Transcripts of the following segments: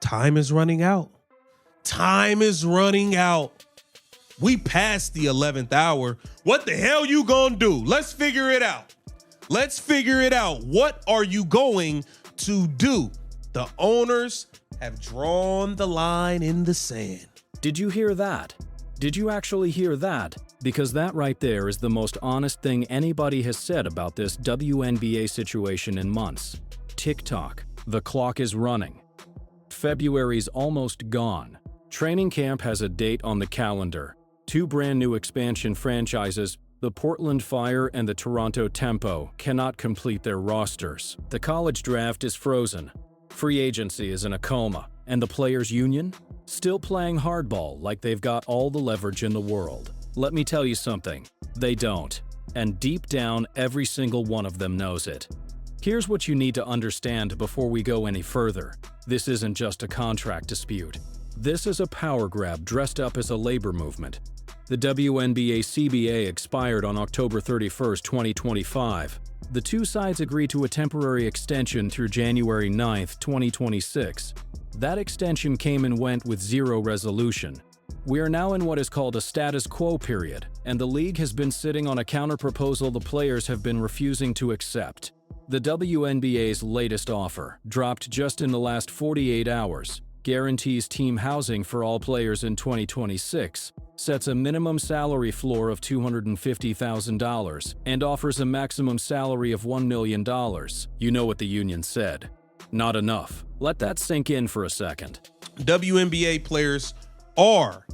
Time is running out. Time is running out. We passed the 11th hour. What the hell you gonna do? Let's figure it out. Let's figure it out. What are you going to do? The owners have drawn the line in the sand. Did you hear that? Did you actually hear that? Because that right there is the most honest thing anybody has said about this WNBA situation in months. Tick-tock. The clock is running. February's almost gone. Training camp has a date on the calendar. Two brand new expansion franchises, the Portland Fire and the Toronto Tempo, cannot complete their rosters. The college draft is frozen. Free agency is in a coma. And the players' union? Still playing hardball like they've got all the leverage in the world. Let me tell you something. They don't. And deep down, every single one of them knows it. Here's what you need to understand before we go any further. This isn't just a contract dispute. This is a power grab dressed up as a labor movement. The WNBA CBA expired on October 31, 2025. The two sides agreed to a temporary extension through January 9, 2026. That extension came and went with zero resolution. We are now in what is called a status quo period, and the league has been sitting on a counterproposal the players have been refusing to accept. The WNBA's latest offer, dropped just in the last 48 hours, guarantees team housing for all players in 2026, sets a minimum salary floor of $250,000, and offers a maximum salary of $1 million. You know what the union said. Not enough. Let that sink in for a second. WNBA players are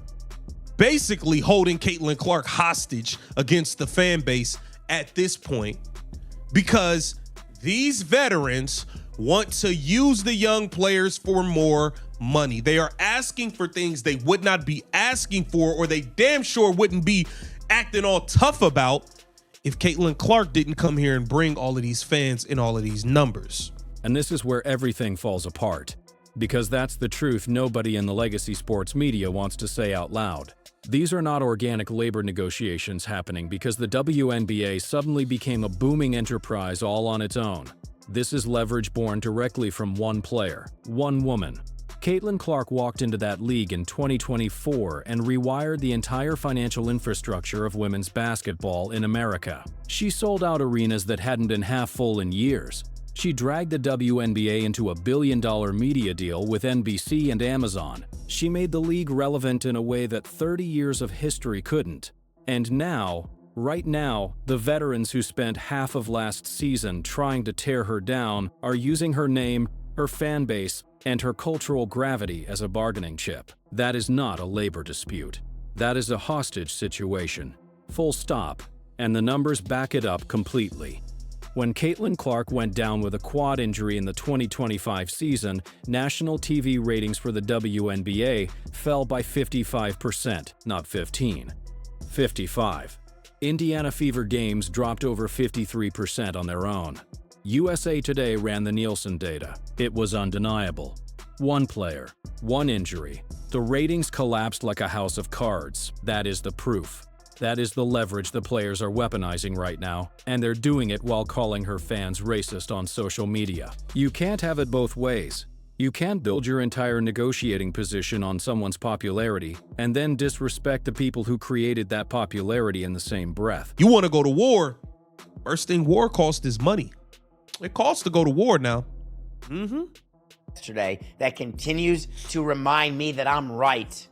basically holding Caitlin Clark hostage against the fan base at this point because these veterans want to use the young players for more money. They are asking for things they would not be asking for, or they damn sure wouldn't be acting all tough about if Caitlin Clark didn't come here and bring all of these fans and all of these numbers. And this is where everything falls apart. Because that's the truth nobody in the legacy sports media wants to say out loud. These are not organic labor negotiations happening because the WNBA suddenly became a booming enterprise all on its own. This is leverage born directly from one player, one woman. Caitlin Clark walked into that league in 2024 and rewired the entire financial infrastructure of women's basketball in America. She sold out arenas that hadn't been half full in years. She dragged the WNBA into a billion-dollar media deal with NBC and Amazon. She made the league relevant in a way that 30 years of history couldn't. And now, right now, the veterans who spent half of last season trying to tear her down are using her name, her fan base, and her cultural gravity as a bargaining chip. That is not a labor dispute. That is a hostage situation. Full stop. And the numbers back it up completely. When Caitlin Clark went down with a quad injury in the 2025 season, national TV ratings for the WNBA fell by 55%, not 15. 55. Indiana Fever games dropped over 53% on their own. USA Today ran the Nielsen data. It was undeniable. One player, one injury. The ratings collapsed like a house of cards. That is the proof. That is the leverage the players are weaponizing right now, and they're doing it while calling her fans racist on social media. You can't have it both ways. You can't build your entire negotiating position on someone's popularity and then disrespect the people who created that popularity in the same breath. You want to go to war? First thing war costs is money. It costs to go to war now. Yesterday, that continues to remind me that I'm right.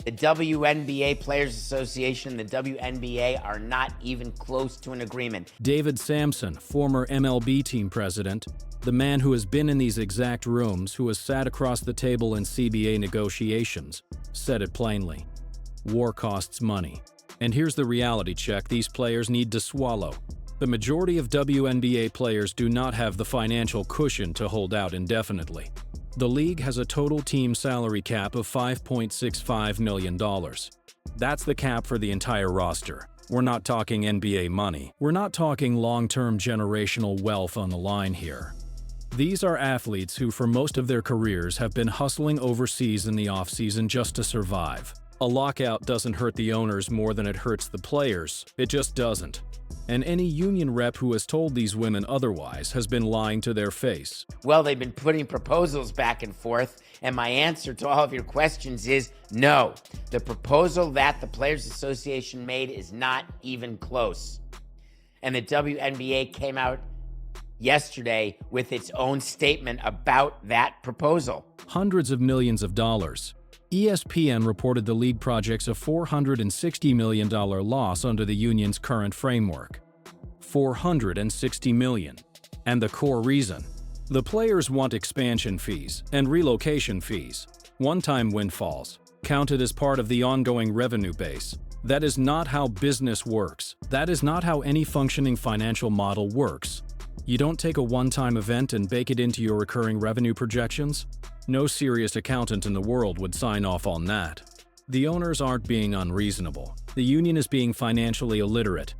The WNBA Players Association and the WNBA are not even close to an agreement. David Sampson, former MLB team president, the man who has been in these exact rooms, who has sat across the table in CBA negotiations, said it plainly. War costs money. And here's the reality check these players need to swallow. The majority of WNBA players do not have the financial cushion to hold out indefinitely. The league has a total team salary cap of $5.65 million. That's the cap for the entire roster. We're not talking NBA money. We're not talking long-term generational wealth on the line here. These are athletes who, for most of their careers, have been hustling overseas in the offseason just to survive. A lockout doesn't hurt the owners more than it hurts the players. It just doesn't. And any union rep who has told these women otherwise has been lying to their face. Well, they've been putting proposals back and forth, and my answer to all of your questions is no. The proposal that the Players Association made is not even close. And the WNBA came out yesterday with its own statement about that proposal. Hundreds of millions of dollars. ESPN reported the league projects a $460 million loss under the union's current framework. $460 million. And the core reason? The players want expansion fees and relocation fees, one-time windfalls, counted as part of the ongoing revenue base. That is not how business works. That is not how any functioning financial model works. You don't take a one-time event and bake it into your recurring revenue projections? No serious accountant in the world would sign off on that. The owners aren't being unreasonable. The union is being financially illiterate.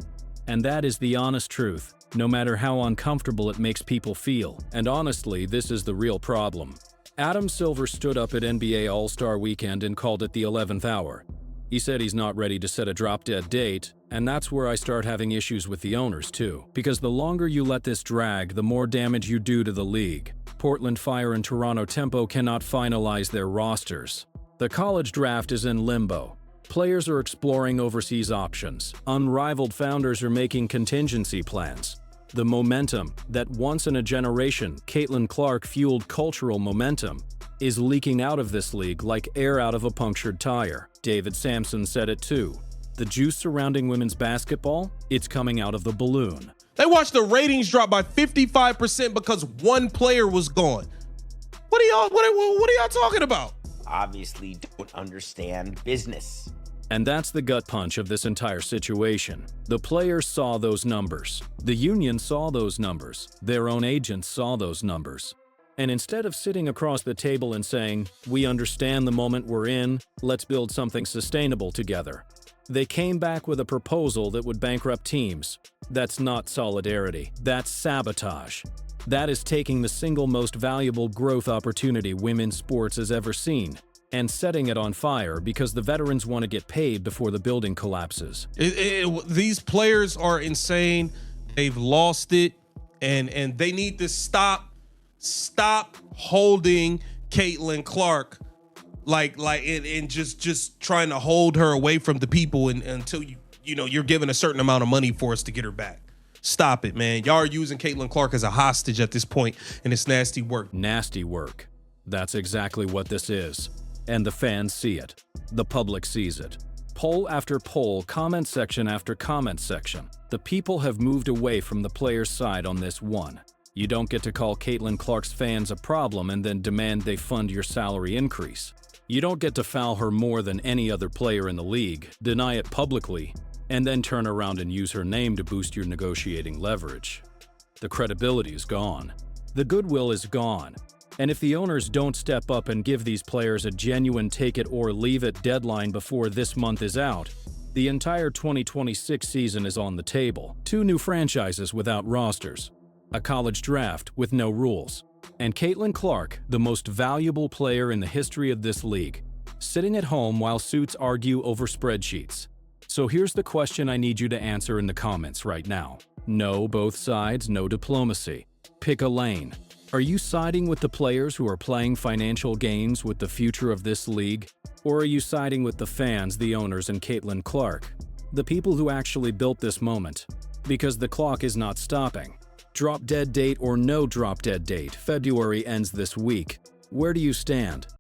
And that is the honest truth, no matter how uncomfortable it makes people feel. And honestly, this is the real problem. Adam Silver stood up at NBA All-Star Weekend and called it the 11th hour. He said he's not ready to set a drop-dead date, and that's where I start having issues with the owners too. Because the longer you let this drag, the more damage you do to the league. Portland Fire and Toronto Tempo cannot finalize their rosters. The college draft is in limbo. Players are exploring overseas options. Unrivaled founders are making contingency plans. The momentum that once in a generation Caitlin Clark-fueled cultural momentum is leaking out of this league like air out of a punctured tire. David Sampson said it too. The juice surrounding women's basketball, it's coming out of the balloon. They watched the ratings drop by 55% because one player was gone. What are y'all talking about? Obviously don't understand business. And that's the gut punch of this entire situation. The players saw those numbers. The union saw those numbers. Their own agents saw those numbers. And instead of sitting across the table and saying, "We understand the moment we're in, let's build something sustainable together," they came back with a proposal that would bankrupt teams. That's not solidarity. That's sabotage. That is taking the single most valuable growth opportunity women's sports has ever seen and setting it on fire because the veterans want to get paid before the building collapses. These players are insane. They've lost it, and they need to stop holding Caitlin Clark and just trying to hold her away from the people until you're given a certain amount of money for us to get her back. Stop it, man. Y'all are using Caitlin Clark as a hostage at this point, and it's nasty work. Nasty work. That's exactly what this is. And the fans see it. The public sees it. Poll after poll, comment section after comment section. The people have moved away from the players' side on this one. You don't get to call Caitlin Clark's fans a problem and then demand they fund your salary increase. You don't get to foul her more than any other player in the league, deny it publicly, and then turn around and use her name to boost your negotiating leverage. The credibility is gone. The goodwill is gone. And if the owners don't step up and give these players a genuine take-it-or-leave-it deadline before this month is out, the entire 2026 season is on the table. 2 new franchises without rosters, a college draft with no rules, and Caitlin Clark, the most valuable player in the history of this league, sitting at home while suits argue over spreadsheets. So here's the question I need you to answer in the comments right now. No both sides, no diplomacy. Pick a lane. Are you siding with the players who are playing financial games with the future of this league? Or are you siding with the fans, the owners, and Caitlin Clark, the people who actually built this moment? Because the clock is not stopping. Drop dead date or no drop dead date, February ends this week. Where do you stand?